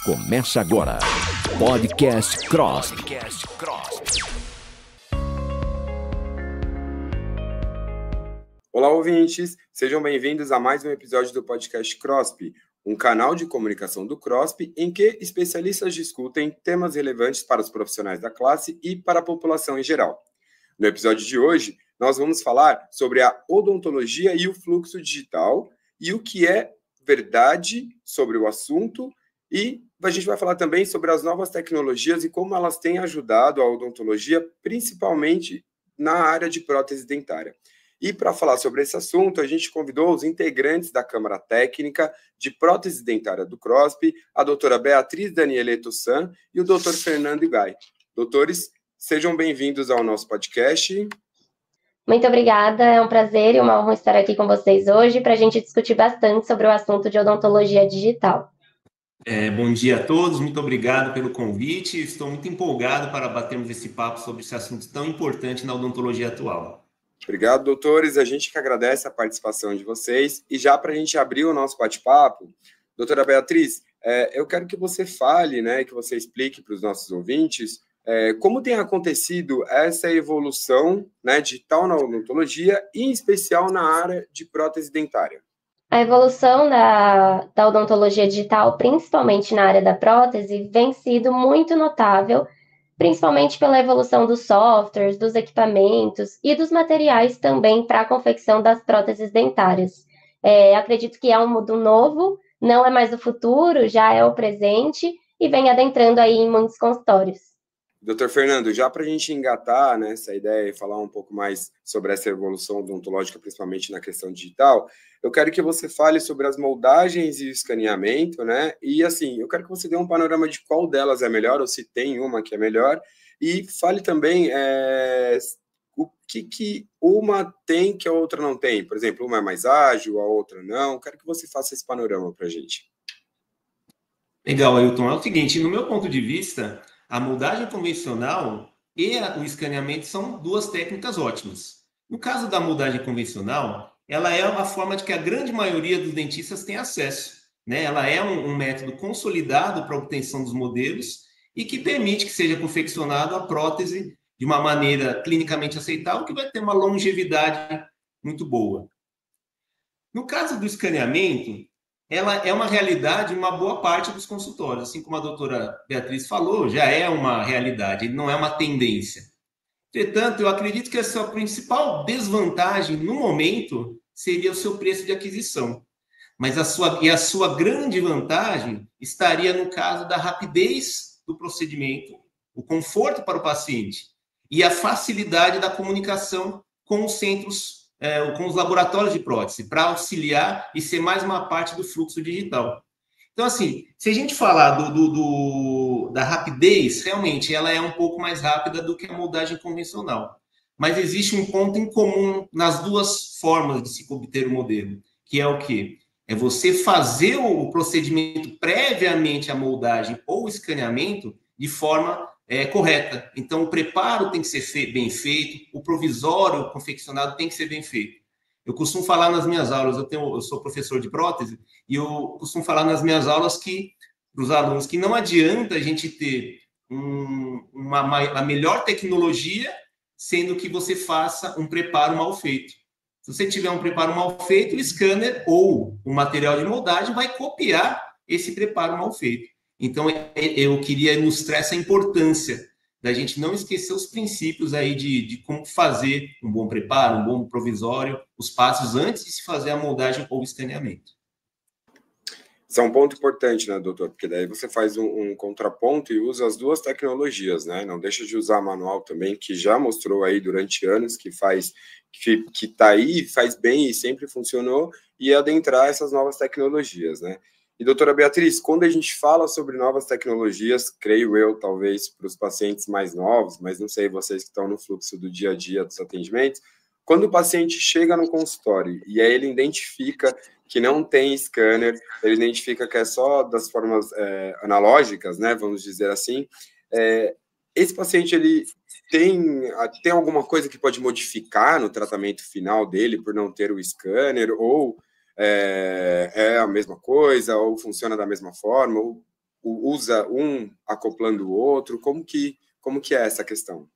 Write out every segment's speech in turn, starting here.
Começa agora. Podcast Cross. Olá, ouvintes. Sejam bem-vindos a mais um episódio do Podcast CROSP, um canal de comunicação do CROSP em que especialistas discutem temas relevantes para os profissionais da classe e para a população em geral. No episódio de hoje, nós vamos falar sobre a odontologia e o fluxo digital e o que é verdade sobre o assunto, e a gente vai falar também sobre as novas tecnologias e como elas têm ajudado a odontologia, principalmente na área de prótese dentária. E para falar sobre esse assunto, a gente convidou os integrantes da Câmara Técnica de Prótese Dentária do CROSP, a doutora Beatriz Danieleto San e o doutor Fernando Igai. Doutores, sejam bem-vindos ao nosso podcast. Muito obrigada, é um prazer e uma honra estar aqui com vocês hoje para a gente discutir bastante sobre o assunto de odontologia digital. Bom dia a todos, muito obrigado pelo convite. Estou muito empolgado para batermos esse papo sobre esse assunto tão importante na odontologia atual. Obrigado, doutores. A gente que agradece a participação de vocês. E já para a gente abrir o nosso bate-papo, doutora Beatriz, eu quero que você fale, que você explique para os nossos ouvintes como tem acontecido essa evolução digital na odontologia, e em especial na área de prótese dentária. A evolução da odontologia digital, principalmente na área da prótese, vem sido muito notável, principalmente pela evolução dos softwares, dos equipamentos e dos materiais também para a confecção das próteses dentárias. Acredito que é um mundo novo, não é mais o futuro, já é o presente e vem adentrando aí em muitos consultórios. Doutor Fernando, já para a gente engatar nessa ideia e falar um pouco mais sobre essa evolução odontológica, principalmente na questão digital, eu quero que você fale sobre as moldagens e o escaneamento, E assim, eu quero que você dê um panorama de qual delas é melhor, ou se tem uma que é melhor, e fale também o que uma tem que a outra não tem. Por exemplo, uma é mais ágil, a outra não. Eu quero que você faça esse panorama para a gente. Legal, Ailton. É o seguinte, no meu ponto de vista, a moldagem convencional e o escaneamento são duas técnicas ótimas. No caso da moldagem convencional, ela é uma forma de que a grande maioria dos dentistas tem acesso, Ela é um método consolidado para a obtenção dos modelos e que permite que seja confeccionado a prótese de uma maneira clinicamente aceitável, que vai ter uma longevidade muito boa. No caso do escaneamento, ela é uma realidade em uma boa parte dos consultórios. Assim como a doutora Beatriz falou, já é uma realidade, ele não é uma tendência. Entretanto, eu acredito que a sua principal desvantagem no momento seria o seu preço de aquisição. Mas a sua grande vantagem estaria no caso da rapidez do procedimento, o conforto para o paciente e a facilidade da comunicação com os centros, com os laboratórios de prótese, para auxiliar e ser mais uma parte do fluxo digital. Então, assim, se a gente falar da rapidez, realmente ela é um pouco mais rápida do que a moldagem convencional. Mas existe um ponto em comum nas duas formas de se obter o modelo, que é o quê? É você fazer o procedimento previamente à moldagem ou escaneamento de forma correta. Então, o preparo tem que ser bem feito, o provisório confeccionado tem que ser bem feito. Eu costumo falar nas minhas aulas, eu sou professor de prótese, e eu costumo falar nas minhas aulas para os alunos que não adianta a gente ter uma melhor tecnologia, sendo que você faça um preparo mal feito. Se você tiver um preparo mal feito, o scanner ou o material de moldagem vai copiar esse preparo mal feito. Então, eu queria ilustrar essa importância da gente não esquecer os princípios aí de como fazer um bom preparo, um bom provisório, os passos antes de se fazer a moldagem ou escaneamento. Isso é um ponto importante, doutor? Porque daí você faz um contraponto e usa as duas tecnologias, Não deixa de usar manual também, que já mostrou aí durante anos que está aí, faz bem e sempre funcionou, e adentrar essas novas tecnologias, E, doutora Beatriz, quando a gente fala sobre novas tecnologias, creio eu, talvez para os pacientes mais novos, mas não sei, vocês que estão no fluxo do dia a dia dos atendimentos, quando o paciente chega no consultório e aí ele identifica que não tem scanner, ele identifica que é só das formas analógicas, vamos dizer assim, esse paciente, ele tem alguma coisa que pode modificar no tratamento final dele por não ter o scanner, ou é a mesma coisa, ou funciona da mesma forma, ou usa um acoplando o outro? Como que é essa questão?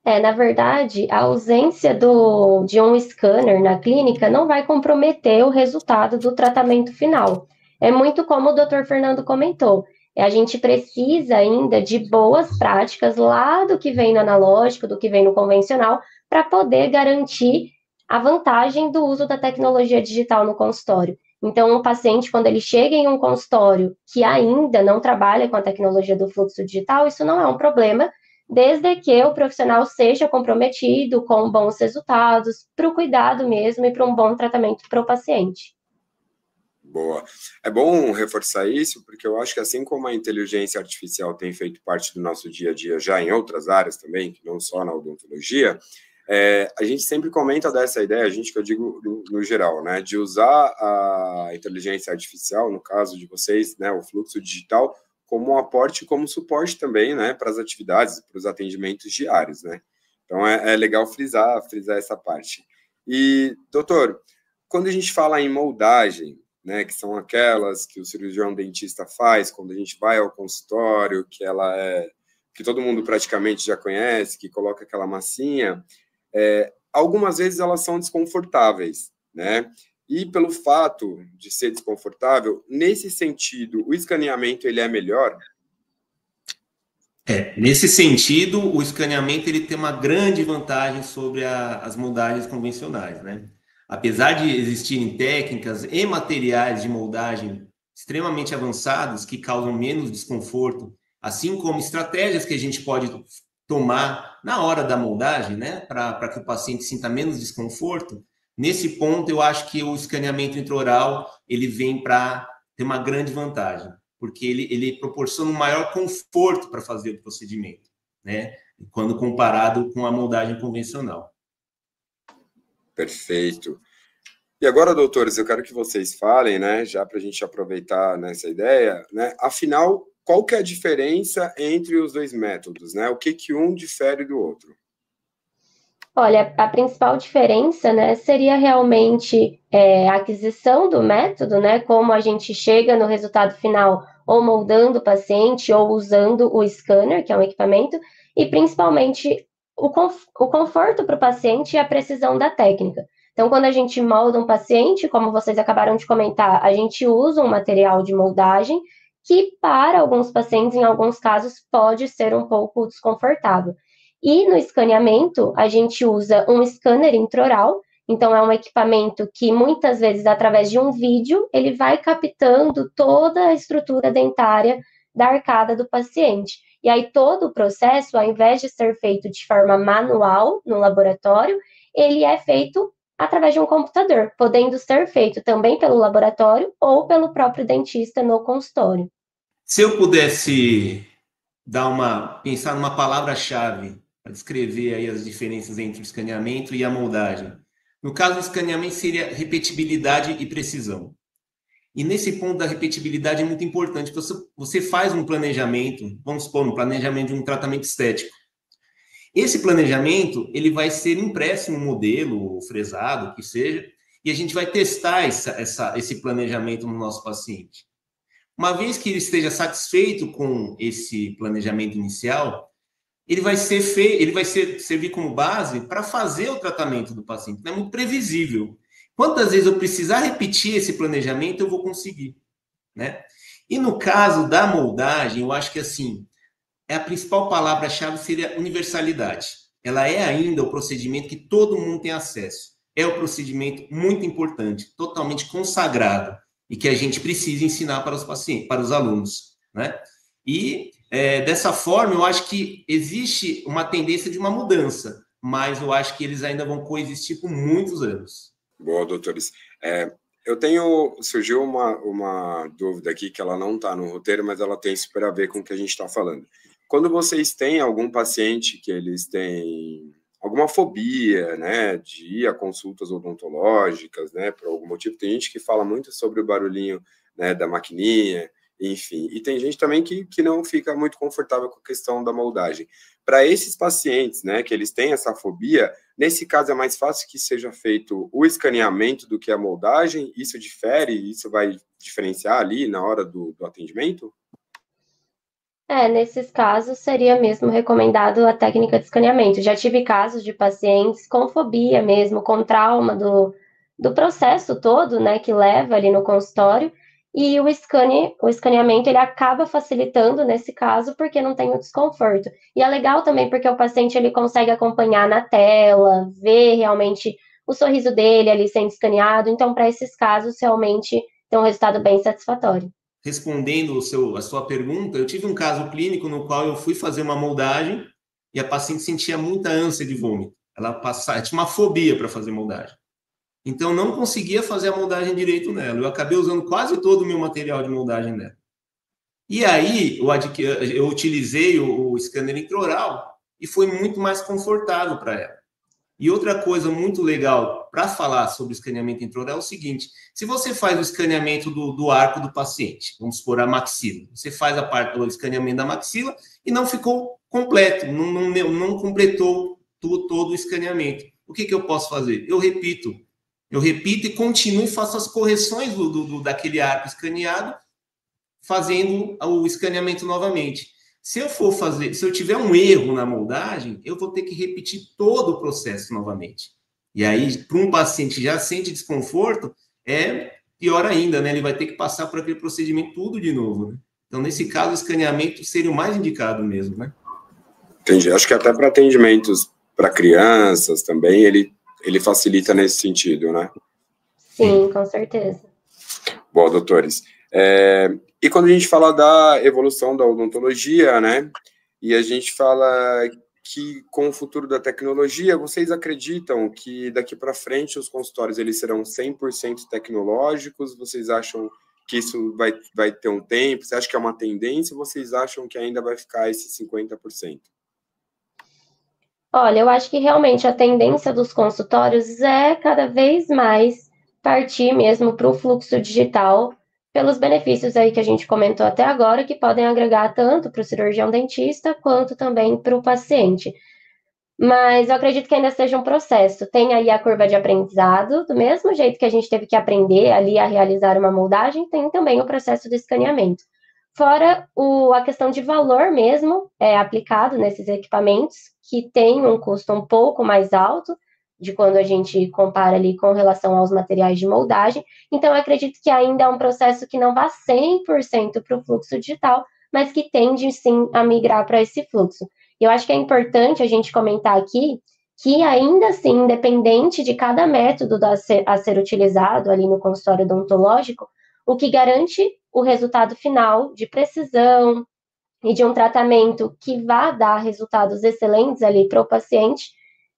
Na verdade, a ausência de um scanner na clínica não vai comprometer o resultado do tratamento final. É muito como o Dr. Fernando comentou. A gente precisa ainda de boas práticas lá do que vem no analógico, do que vem no convencional, para poder garantir a vantagem do uso da tecnologia digital no consultório. Então, o paciente, quando ele chega em um consultório que ainda não trabalha com a tecnologia do fluxo digital, isso não é um problema, desde que o profissional seja comprometido com bons resultados, para o cuidado mesmo e para um bom tratamento para o paciente. Boa. É bom reforçar isso, porque eu acho que assim como a inteligência artificial tem feito parte do nosso dia a dia já em outras áreas também, que não só na odontologia, a gente sempre comenta dessa ideia, a gente que eu digo no geral, né, de usar a inteligência artificial, no caso de vocês, né, o fluxo digital, como um aporte, como suporte também, né, para as atividades, para os atendimentos diários, né. Então, é legal frisar essa parte. E, doutor, quando a gente fala em moldagem, né, que são aquelas que o cirurgião dentista faz quando a gente vai ao consultório, que todo mundo praticamente já conhece, que coloca aquela massinha, algumas vezes elas são desconfortáveis, né? E pelo fato de ser desconfortável, nesse sentido, o escaneamento ele é melhor? Nesse sentido, o escaneamento ele tem uma grande vantagem sobre as moldagens convencionais, né? Apesar de existirem técnicas e materiais de moldagem extremamente avançados que causam menos desconforto, assim como estratégias que a gente pode tomar na hora da moldagem, né, para que o paciente sinta menos desconforto, nesse ponto eu acho que o escaneamento intraoral ele vem para ter uma grande vantagem, porque ele proporciona um maior conforto para fazer o procedimento, né, quando comparado com a moldagem convencional. Perfeito. E agora, doutores, eu quero que vocês falem, né, já para a gente aproveitar nessa ideia, né, afinal, qual que é a diferença entre os dois métodos, né? O que um difere do outro? Olha, a principal diferença, né, seria realmente a aquisição do método, né, como a gente chega no resultado final ou moldando o paciente ou usando o scanner, que é um equipamento, e principalmente o conforto para o paciente e a precisão da técnica. Então, quando a gente molda um paciente, como vocês acabaram de comentar, a gente usa um material de moldagem que, para alguns pacientes, em alguns casos, pode ser um pouco desconfortável. E no escaneamento, a gente usa um scanner intraoral, então é um equipamento que muitas vezes, através de um vídeo, ele vai captando toda a estrutura dentária da arcada do paciente. E aí todo o processo, ao invés de ser feito de forma manual no laboratório, ele é feito através de um computador, podendo ser feito também pelo laboratório ou pelo próprio dentista no consultório. Se eu pudesse pensar numa palavra-chave para descrever aí as diferenças entre o escaneamento e a moldagem. No caso do escaneamento seria repetibilidade e precisão. E nesse ponto da repetibilidade é muito importante, porque você faz um planejamento, vamos supor, um planejamento de um tratamento estético. Esse planejamento, ele vai ser impresso em um modelo fresado, que seja, e a gente vai testar esse planejamento no nosso paciente. Uma vez que ele esteja satisfeito com esse planejamento inicial, ele vai servir como base para fazer o tratamento do paciente. Não é muito previsível. Quantas vezes eu precisar repetir esse planejamento, eu vou conseguir, né? E no caso da moldagem, eu acho que assim, a principal palavra-chave seria universalidade. Ela é ainda o procedimento que todo mundo tem acesso. É um procedimento muito importante, totalmente consagrado, e que a gente precisa ensinar para os pacientes, para os alunos, né? E dessa forma, eu acho que existe uma tendência de uma mudança, mas eu acho que eles ainda vão coexistir por muitos anos. Boa, doutores. Surgiu uma dúvida aqui que ela não está no roteiro, mas ela tem super a ver com o que a gente está falando. Quando vocês têm algum paciente que eles têm alguma fobia, né, de ir a consultas odontológicas, né, por algum motivo, tem gente que fala muito sobre o barulhinho, né, da maquininha, enfim, e tem gente também que não fica muito confortável com a questão da moldagem. Para esses pacientes, né, que eles têm essa fobia, nesse caso é mais fácil que seja feito o escaneamento do que a moldagem? Isso difere? Isso vai diferenciar ali na hora do atendimento? Nesses casos seria mesmo recomendado a técnica de escaneamento. Já tive casos de pacientes com fobia mesmo, com trauma do processo todo, né, que leva ali no consultório, e o escaneamento ele acaba facilitando nesse caso porque não tem o desconforto. E é legal também porque o paciente ele consegue acompanhar na tela, ver realmente o sorriso dele ali sendo escaneado. Então, para esses casos, realmente tem um resultado bem satisfatório. Respondendo a sua pergunta, eu tive um caso clínico no qual eu fui fazer uma moldagem e a paciente sentia muita ânsia de vômito. Ela tinha uma fobia para fazer moldagem. Então, não conseguia fazer a moldagem direito nela. Eu acabei usando quase todo o meu material de moldagem nela. E aí, eu utilizei o scanner intraoral e foi muito mais confortável para ela. E outra coisa muito legal para falar sobre o escaneamento intraoral é o seguinte: se você faz o escaneamento do arco do paciente, vamos supor a maxila, você faz a parte do escaneamento da maxila e não ficou completo, não completou todo o escaneamento. O que eu posso fazer? Eu repito e continuo e faço as correções daquele arco escaneado, fazendo o escaneamento novamente. Se eu tiver um erro na moldagem, eu vou ter que repetir todo o processo novamente. E aí, para um paciente que já sente desconforto, é pior ainda, né? Ele vai ter que passar por aquele procedimento tudo de novo, né? Então, nesse caso, o escaneamento seria o mais indicado mesmo, né? Entendi. Acho que até para atendimentos para crianças também, ele facilita nesse sentido, né? Sim, com certeza. Bom, doutores. E quando a gente fala da evolução da odontologia, né? E a gente fala que com o futuro da tecnologia, vocês acreditam que daqui para frente os consultórios eles serão 100% tecnológicos? Vocês acham que isso vai ter um tempo? Você acha que é uma tendência ou vocês acham que ainda vai ficar esse 50%? Olha, eu acho que realmente a tendência dos consultórios é cada vez mais partir mesmo para o fluxo digital, pelos benefícios aí que a gente comentou até agora, que podem agregar tanto para o cirurgião dentista quanto também para o paciente. Mas eu acredito que ainda seja um processo. Tem aí a curva de aprendizado, do mesmo jeito que a gente teve que aprender ali a realizar uma moldagem, tem também o processo do escaneamento. Fora a questão de valor mesmo aplicado nesses equipamentos, que tem um custo um pouco mais alto de quando a gente compara ali com relação aos materiais de moldagem. Então, eu acredito que ainda é um processo que não vá 100% para o fluxo digital, mas que tende sim a migrar para esse fluxo. Eu acho que é importante a gente comentar aqui que ainda assim, independente de cada método a ser utilizado ali no consultório odontológico, o que garante o resultado final de precisão e de um tratamento que vá dar resultados excelentes ali para o paciente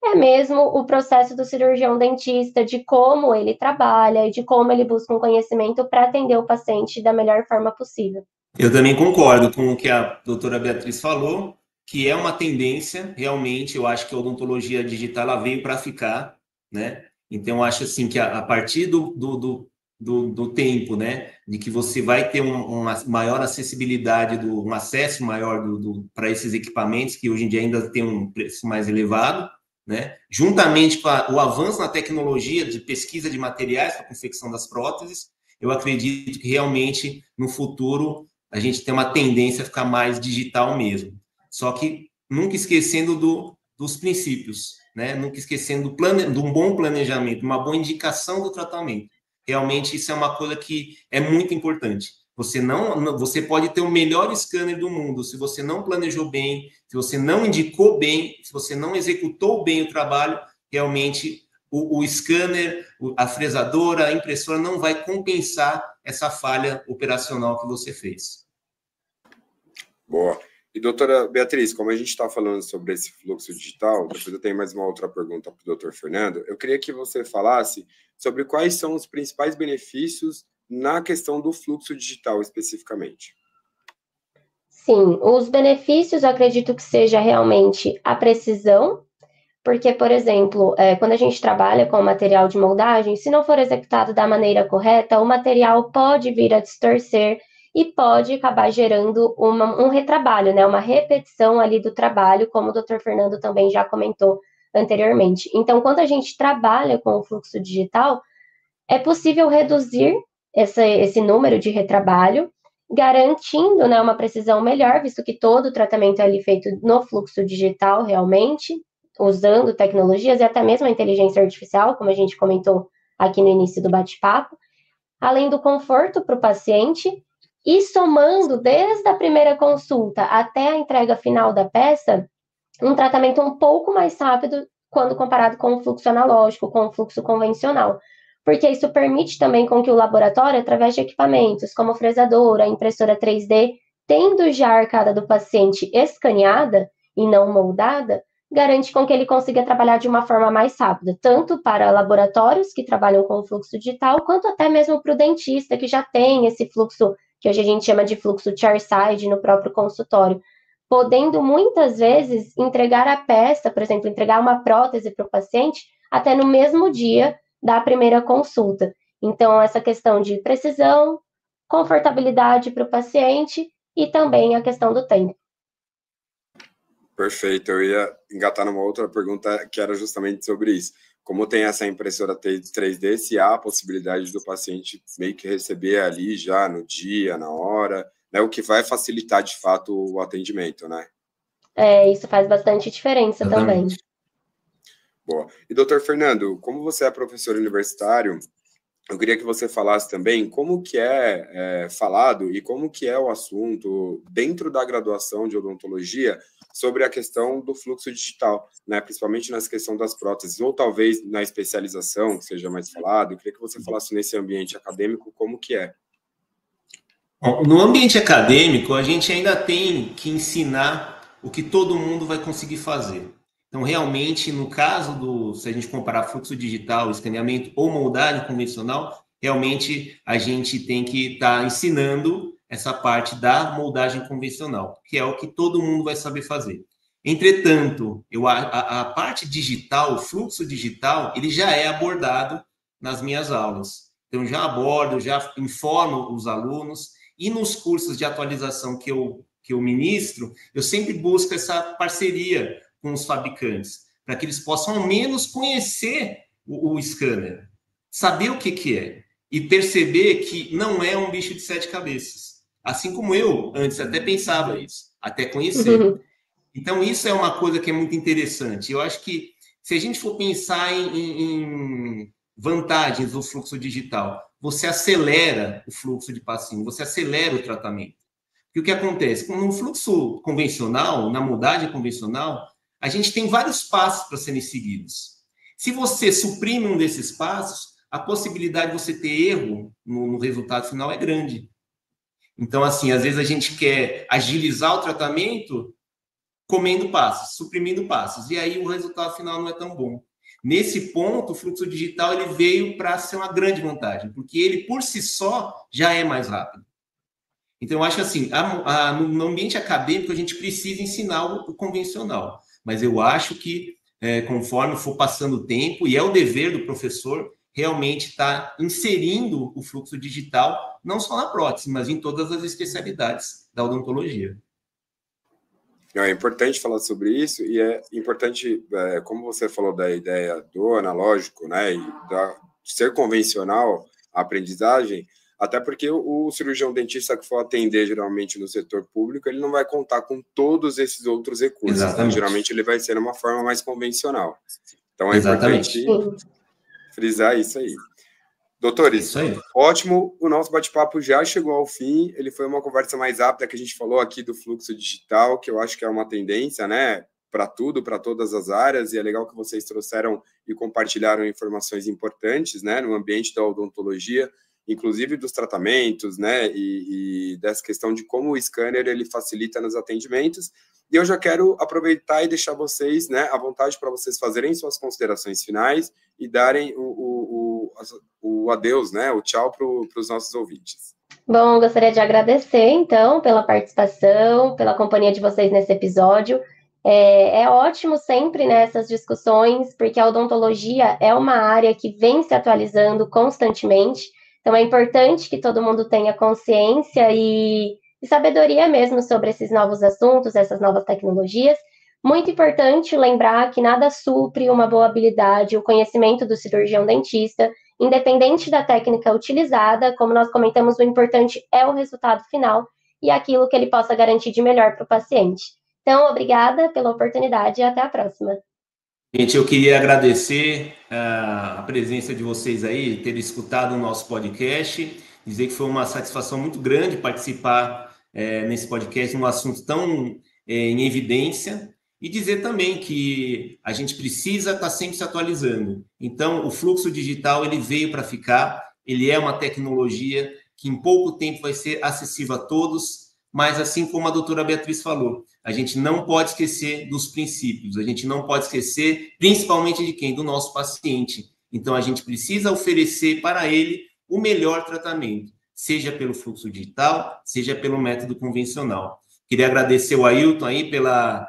é mesmo o processo do cirurgião dentista, de como ele trabalha e de como ele busca um conhecimento para atender o paciente da melhor forma possível. Eu também concordo com o que a doutora Beatriz falou, que é uma tendência, realmente, eu acho que a odontologia digital ela veio para ficar, né? Então, eu acho assim que a partir do tempo, né, de que você vai ter uma maior acessibilidade, um acesso maior para esses equipamentos, que hoje em dia ainda tem um preço mais elevado, né, juntamente com o avanço na tecnologia de pesquisa de materiais para a confecção das próteses, eu acredito que realmente, no futuro, a gente tem uma tendência a ficar mais digital mesmo. Só que nunca esquecendo dos princípios, né, nunca esquecendo de um bom planejamento, uma boa indicação do tratamento. Realmente, isso é uma coisa que é muito importante. Você pode ter o melhor scanner do mundo, se você não planejou bem, se você não indicou bem, se você não executou bem o trabalho, realmente o scanner, a fresadora, a impressora não vai compensar essa falha operacional que você fez. Boa. E, doutora Beatriz, como a gente está falando sobre esse fluxo digital, depois eu tenho mais uma outra pergunta para o doutor Fernando, eu queria que você falasse sobre quais são os principais benefícios na questão do fluxo digital, especificamente. Sim, os benefícios eu acredito que seja realmente a precisão, porque, por exemplo, quando a gente trabalha com material de moldagem, se não for executado da maneira correta, o material pode vir a distorcer e pode acabar gerando um retrabalho, né? Uma repetição ali do trabalho, como o Dr. Fernando também já comentou anteriormente. Então, quando a gente trabalha com o fluxo digital, é possível reduzir esse número de retrabalho garantindo, né, uma precisão melhor, visto que todo o tratamento é ali feito no fluxo digital, realmente, usando tecnologias e até mesmo a inteligência artificial, como a gente comentou aqui no início do bate-papo, além do conforto para o paciente, e somando desde a primeira consulta até a entrega final da peça, um tratamento um pouco mais rápido quando comparado com o fluxo analógico, com o fluxo convencional, porque isso permite também com que o laboratório, através de equipamentos como fresadora, impressora 3D, tendo já a arcada do paciente escaneada e não moldada, garante com que ele consiga trabalhar de uma forma mais rápida, tanto para laboratórios que trabalham com o fluxo digital, quanto até mesmo para o dentista, que já tem esse fluxo, que hoje a gente chama de fluxo chairside no próprio consultório, podendo muitas vezes entregar a peça, por exemplo, entregar uma prótese para o paciente até no mesmo dia da primeira consulta. Então, essa questão de precisão, confortabilidade para o paciente e também a questão do tempo. Perfeito, eu ia engatar numa outra pergunta que era justamente sobre isso. Como tem essa impressora 3D, se há a possibilidade do paciente meio que receber ali já no dia, na hora, né, o que vai facilitar de fato o atendimento, né? Isso faz bastante diferença também. Boa. E doutor Fernando, como você é professor universitário, eu queria que você falasse também como que é falado e como que é o assunto dentro da graduação de odontologia sobre a questão do fluxo digital, né? Principalmente nessa questão das próteses, ou talvez na especialização, que seja mais falado. Eu queria que você falasse nesse ambiente acadêmico como que é. No ambiente acadêmico, a gente ainda tem que ensinar o que todo mundo vai conseguir fazer. Então, realmente, no caso se a gente comparar fluxo digital, escaneamento ou moldagem convencional, realmente a gente tem que estar ensinando essa parte da moldagem convencional, que é o que todo mundo vai saber fazer. Entretanto, a parte digital, o fluxo digital, ele já é abordado nas minhas aulas. Então, já abordo, já informo os alunos, e nos cursos de atualização que eu ministro, eu sempre busco essa parceria com os fabricantes, para que eles possam ao menos conhecer o scanner, saber o que é, e perceber que não é um bicho de 7 cabeças. Assim como eu, antes, até pensava isso, até conhecer. Então, isso é uma coisa que é muito interessante. Eu acho que, se a gente for pensar em vantagens do fluxo digital, você acelera o fluxo de paciente, você acelera o tratamento. E o que acontece? No fluxo convencional, na moldagem convencional, a gente tem vários passos para serem seguidos. Se você suprime um desses passos, a possibilidade de você ter erro no resultado final é grande. Então, assim, às vezes a gente quer agilizar o tratamento comendo passos, suprimindo passos, e aí o resultado final não é tão bom. Nesse ponto, o fluxo digital ele veio para ser uma grande vantagem, porque ele, por si só, já é mais rápido. Então, eu acho assim, no ambiente acadêmico, a gente precisa ensinar o convencional, mas eu acho que, conforme for passando o tempo, e é o dever do professor realmente estar inserindo o fluxo digital, não só na prótese, mas em todas as especialidades da odontologia. É importante falar sobre isso, e é importante, como você falou da ideia do analógico, né, e de ser convencional a aprendizagem, até porque o cirurgião dentista que for atender geralmente no setor público, ele não vai contar com todos esses outros recursos. Né? Geralmente ele vai ser uma forma mais convencional. Então é importante frisar isso aí. Doutores, ótimo, o nosso bate-papo já chegou ao fim, ele foi uma conversa mais rápida que a gente falou aqui do fluxo digital, que eu acho que é uma tendência, né, para tudo, para todas as áreas, e é legal que vocês trouxeram e compartilharam informações importantes, né, no ambiente da odontologia, inclusive dos tratamentos, né, e dessa questão de como o scanner, ele facilita nos atendimentos, e eu já quero aproveitar e deixar vocês, né, à vontade para vocês fazerem suas considerações finais e darem o adeus, né, o tchau para os nossos ouvintes. Bom, gostaria de agradecer, então, pela participação, pela companhia de vocês nesse episódio. É ótimo sempre nessas discussões, porque a odontologia é uma área que vem se atualizando constantemente, então é importante que todo mundo tenha consciência e sabedoria mesmo sobre esses novos assuntos, essas novas tecnologias. Muito importante lembrar que nada supre uma boa habilidade, o conhecimento do cirurgião dentista independente da técnica utilizada, como nós comentamos, o importante é o resultado final e aquilo que ele possa garantir de melhor para o paciente. Então, obrigada pela oportunidade e até a próxima. Gente, eu queria agradecer a presença de vocês aí, ter escutado o nosso podcast, dizer que foi uma satisfação muito grande participar nesse podcast, num assunto tão em evidência, e dizer também que a gente precisa estar sempre se atualizando. Então, o fluxo digital, ele veio para ficar, ele é uma tecnologia que em pouco tempo vai ser acessível a todos, mas assim como a doutora Beatriz falou, a gente não pode esquecer dos princípios, a gente não pode esquecer principalmente de quem? Do nosso paciente. Então, a gente precisa oferecer para ele o melhor tratamento, seja pelo fluxo digital, seja pelo método convencional. Queria agradecer o Ailton aí pela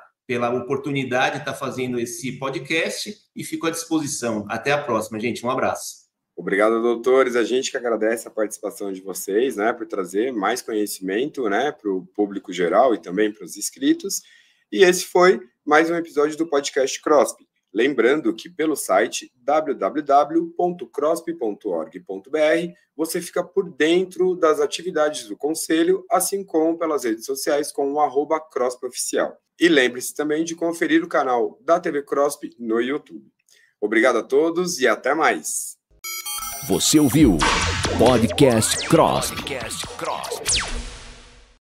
oportunidade de estar fazendo esse podcast e fico à disposição. Até a próxima, gente. Um abraço. Obrigado, doutores. A gente que agradece a participação de vocês, né, por trazer mais conhecimento, né, para o público geral e também para os inscritos. E esse foi mais um episódio do podcast CROSP. Lembrando que pelo site www.crosp.org.br você fica por dentro das atividades do Conselho, assim como pelas redes sociais com o @CROSPOficial. E lembre-se também de conferir o canal da TV CROSP no YouTube. Obrigado a todos e até mais! Você ouviu Podcast CROSP.